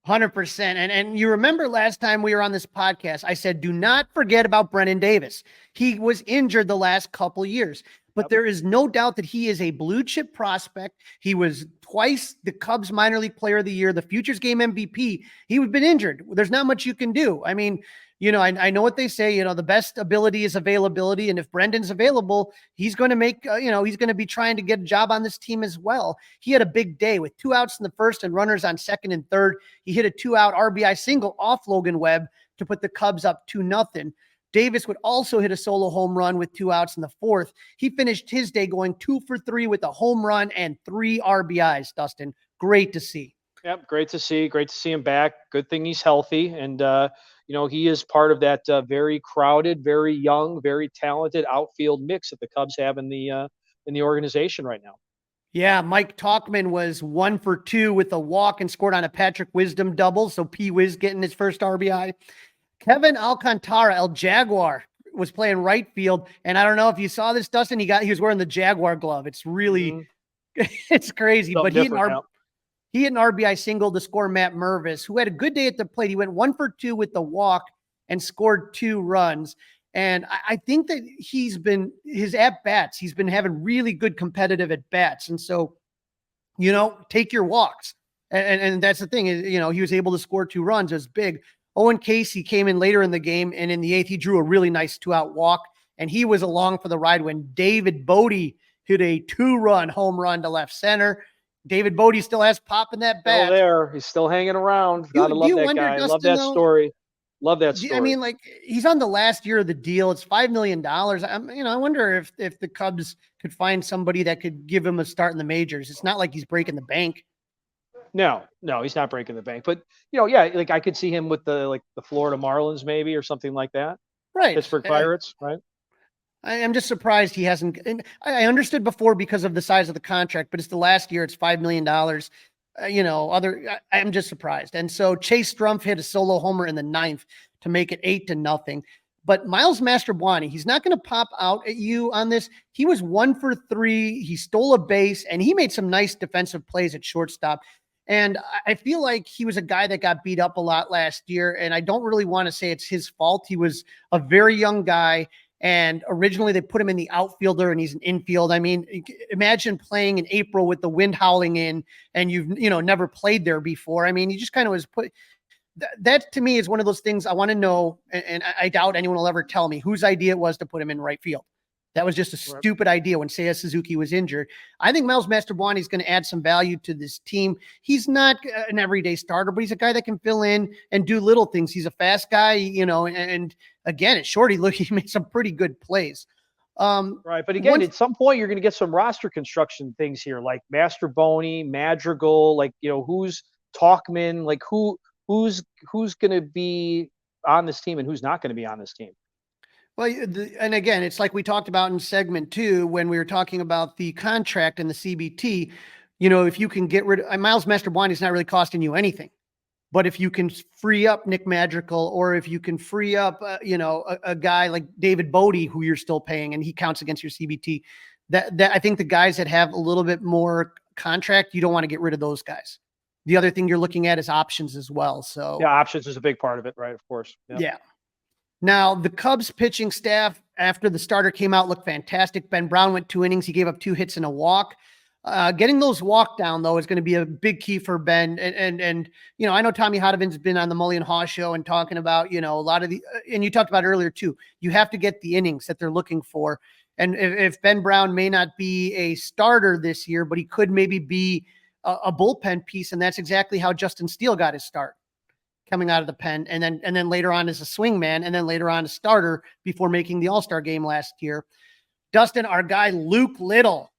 100%. And you remember last time we were on this podcast, I said, do not forget about Brennen Davis. He was injured the last couple years, but there is no doubt that he is a blue chip prospect. He was twice the Cubs minor league player of the year, the Futures Game MVP. He's been injured. There's not much you can do. I mean, I know what they say, the best ability is availability. And if Brendan's available, he's going to make, he's going to be trying to get a job on this team as well. He had a big day with 2 outs in the first and runners on second and third. He hit a 2-out RBI single off Logan Webb to put the Cubs up 2-0. Davis would also hit a solo home run with 2 outs in the fourth. He finished his day going 2 for 3 with a home run and 3 RBIs, Dustin. Great to see. Yep. Great to see him back. Good thing he's healthy. And, he is part of that very crowded, very young, very talented outfield mix that the Cubs have in the organization right now. Yeah, Mike Talkman was 1 for 2 with a walk and scored on a Patrick Wisdom double. So P-Wiz getting his first RBI. Kevin Alcantara, El Jaguar, was playing right field. And I don't know if you saw this, Dustin. He was wearing the Jaguar glove. It's really, it's crazy. Something but he hit an RBI single to score Matt Mervis, who had a good day at the plate. He went 1 for 2 with the walk and scored 2 runs. And I think that his at-bats, he's been having really good competitive at-bats. And so, take your walks. And that's the thing is, he was able to score 2 runs. It was big. Owen Casey came in later in the game, and in the 8th, he drew a really nice 2-out walk, and he was along for the ride when David Bodie hit a 2-run home run to left center. David Bodie still has pop in that bat. Still there. He's still hanging around. Gotta love that guy. Dustin, love that story. Love that story. I mean, he's on the last year of the deal. It's $5 million. I wonder if the Cubs could find somebody that could give him a start in the majors. It's not like he's breaking the bank. No, he's not breaking the bank. But I could see him with the Florida Marlins maybe or something like that. Right. Pittsburgh Pirates, right? I'm just surprised he hasn't. And I understood before because of the size of the contract, but it's the last year. It's $5 million. I'm just surprised. And so Chase Strumpf hit a solo homer in the 9th to make it 8-0. But Miles Mastrobuoni, he's not going to pop out at you on this. He was 1 for 3. He stole a base, and he made some nice defensive plays at shortstop. And I feel like he was a guy that got beat up a lot last year, and I don't really want to say it's his fault. He was a very young guy, and originally they put him in the outfielder, and he's an infield. I mean, imagine playing in April with the wind howling in, and you've never played there before. I mean, he just kind of was put. That to me is one of those things I want to know, and I doubt anyone will ever tell me whose idea it was to put him in right field. That was just a stupid idea when Seiya Suzuki was injured. I think Miles Mastrobuoni is going to add some value to this team. He's not an everyday starter, but he's a guy that can fill in and do little things. He's a fast guy, and again, at short, he made some pretty good plays. Right. But again, at some point, you're going to get some roster construction things here, like Mastrobuoni, Madrigal, who's Talkman, who's going to be on this team and who's not going to be on this team. Well, and again, it's like we talked about in segment 2 when we were talking about the contract and the CBT. If you can get rid of Miles Mastrobuoni, is not really costing you anything. But if you can free up Nick Madrigal, or if you can free up, a guy like David Bodie, who you're still paying, and he counts against your CBT, that I think the guys that have a little bit more contract, you don't want to get rid of those guys. The other thing you're looking at is options as well. So yeah, options is a big part of it, right? Of course. Yeah. Now, the Cubs pitching staff, after the starter came out, looked fantastic. Ben Brown went 2 innings. He gave up 2 hits and a walk. Getting those walk down, though, is going to be a big key for Ben. And I know Tommy Hodovin's been on the Mully and Haw show and talking about, a lot of and you talked about earlier, too. You have to get the innings that they're looking for. And if Ben Brown may not be a starter this year, but he could maybe be a bullpen piece, and that's exactly how Justin Steele got his start, coming out of the pen, and then later on as a swing man, and then later on a starter before making the All-Star game last year. Dustin, our guy Luke Little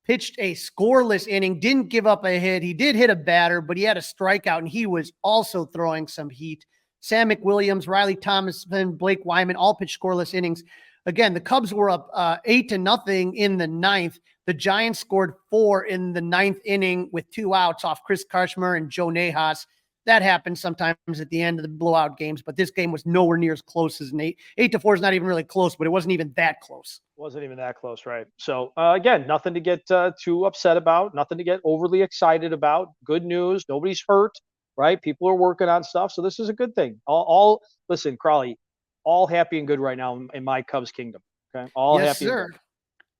pitched a scoreless inning, didn't give up a hit. He did hit a batter, but he had a strikeout, and he was also throwing some heat. Sam McWilliams, Riley Thomason, Blake Wyman all pitched scoreless innings. Again, the Cubs were up 8-0 in the ninth. The Giants scored 4 in the ninth inning with 2 outs off Chris Karchmer and Joe Nahas. That happens sometimes at the end of the blowout games, but this game was nowhere near as close as an 8-4 is not even really close, but it wasn't even that close. Wasn't even that close, right? So again, nothing to get too upset about, nothing to get overly excited about. Good news, nobody's hurt, right? People are working on stuff, so this is a good thing. All listen, Crawly, all happy and good right now in my Cubs kingdom. Okay, all yes, happy. Sir.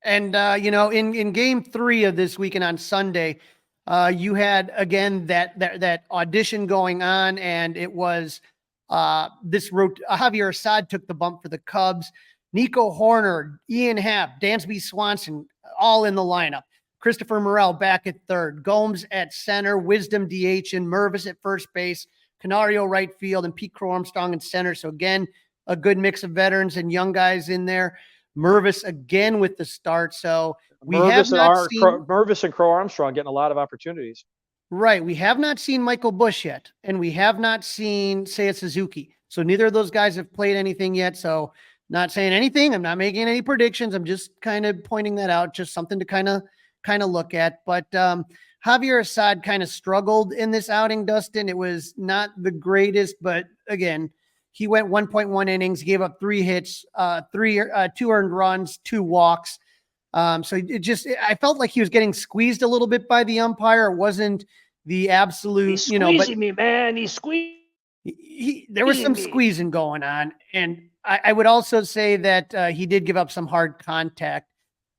And in game 3 of this weekend on Sunday, you had again that audition going on, and it was Javier Assad took the bump for the Cubs. Nico Horner, Ian Happ, Dansby Swanson, all in the lineup. Christopher Morel back at third, Gomes at center, Wisdom DH, and Mervis at first base, Canario right field, and Pete Crow Armstrong in center. So again, a good mix of veterans and young guys in there. Mervis again with the start. So Mervis and Crow Armstrong getting a lot of opportunities. Right. We have not seen Michael Busch yet, and we have not seen Seiya Suzuki. So neither of those guys have played anything yet. So not saying anything. I'm not making any predictions. I'm just kind of pointing that out, just something to kind of look at. But Javier Assad kind of struggled in this outing, Dustin. It was not the greatest, but again, he went 1.1 innings, gave up 3 hits, 2 earned runs, 2 walks. So I felt like he was getting squeezed a little bit by the umpire. It wasn't the absolute, He's squeezing me, man. He's squeezing. There was some squeezing going on. And I would also say that he did give up some hard contact.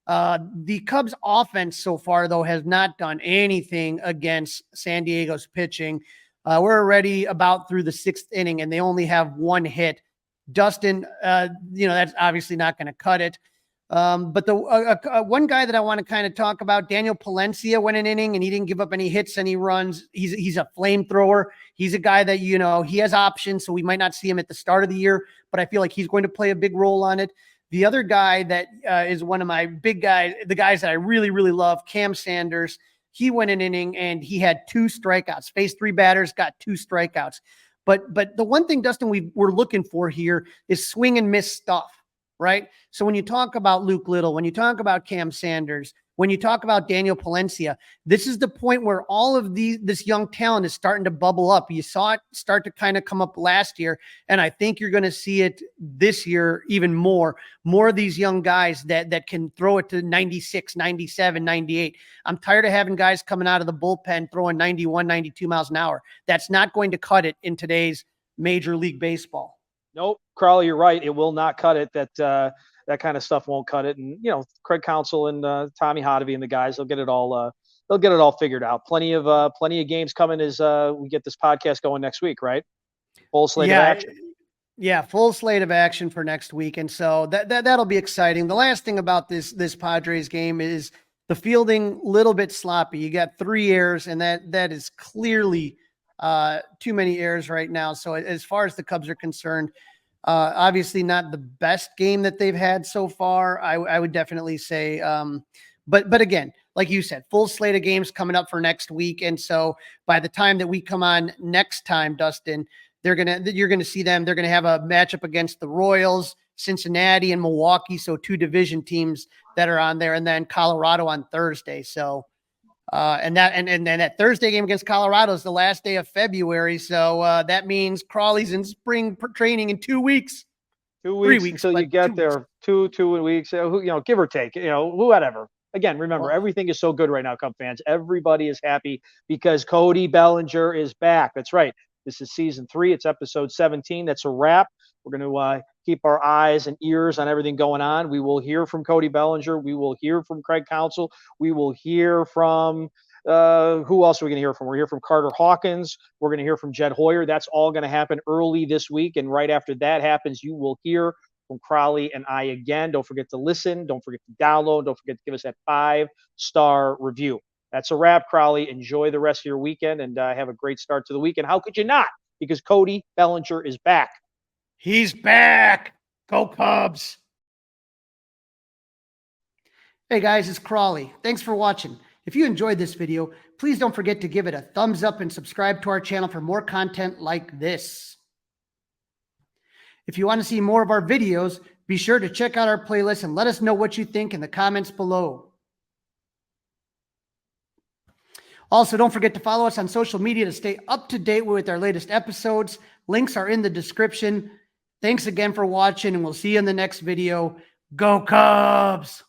The Cubs offense so far, though, has not done anything against San Diego's pitching. We're already about through the 6th inning, and they only have 1 hit. Dustin, that's obviously not going to cut it. But the one guy that I want to kind of talk about, Daniel Palencia, went an inning and he didn't give up any hits, any runs. He's a flamethrower. He's a guy that, he has options, so we might not see him at the start of the year, but I feel like he's going to play a big role on it. The other guy that is one of my big guys, the guys that I really, really love, Cam Sanders, he went an inning and he had 2 strikeouts, faced 3 batters, got 2 strikeouts. But the one thing, Dustin, we're looking for here is swing and miss stuff. Right. So when you talk about Luke Little, when you talk about Cam Sanders, when you talk about Daniel Palencia, this is the point where all of this young talent is starting to bubble up. You saw it start to kind of come up last year, and I think you're going to see it this year even more of these young guys that can throw it to 96, 97, 98. I'm tired of having guys coming out of the bullpen throwing 91, 92 miles an hour. That's not going to cut it in today's Major League Baseball. Nope, Crawly, you're right. It will not cut it. That kind of stuff won't cut it. And Craig Counsell and Tommy Hotovy and the guys, they'll get it all. They'll get it all figured out. Plenty of games coming as we get this podcast going next week, right? Full slate of action. Yeah, full slate of action for next week, and so that'll be exciting. The last thing about this Padres game is the fielding, little bit sloppy. You got 3 errors, and that is clearly too many errors right now. So as far as the Cubs are concerned, obviously not the best game that they've had so far. I would definitely say, but again, like you said, full slate of games coming up for next week. And so by the time that we come on next time, Dustin, you're going to see them. They're going to have a matchup against the Royals, Cincinnati, and Milwaukee. So 2 division teams that are on there, and then Colorado on Thursday. So and then that Thursday game against Colorado is the last day of February. So that means Crawly's in spring training in 2 weeks. 2 weeks, 3 weeks until you get there. 2 weeks, give or take, whatever. Again, remember, everything is so good right now, Cub fans. Everybody is happy because Cody Bellinger is back. That's right. This is season 3. It's episode 17. That's a wrap. We're going to keep our eyes and ears on everything going on. We will hear from Cody Bellinger. We will hear from Craig Counsell. We will hear from who else are we going to hear from? We're going to hear from Carter Hawkins. We're going to hear from Jed Hoyer. That's all going to happen early this week. And right after that happens, you will hear from Crawly and I again. Don't forget to listen. Don't forget to download. Don't forget to give us that 5-star review. That's a wrap, Crawly. Enjoy the rest of your weekend and have a great start to the weekend. How could you not? Because Cody Bellinger is back. He's back. Go Cubs. Hey guys, it's Crawly. Thanks for watching. If you enjoyed this video, please don't forget to give it a thumbs up and subscribe to our channel for more content like this. If you want to see more of our videos, be sure to check out our playlist and let us know what you think in the comments below. Also, don't forget to follow us on social media to stay up to date with our latest episodes. Links are in the description. Thanks again for watching, and we'll see you in the next video. Go Cubs!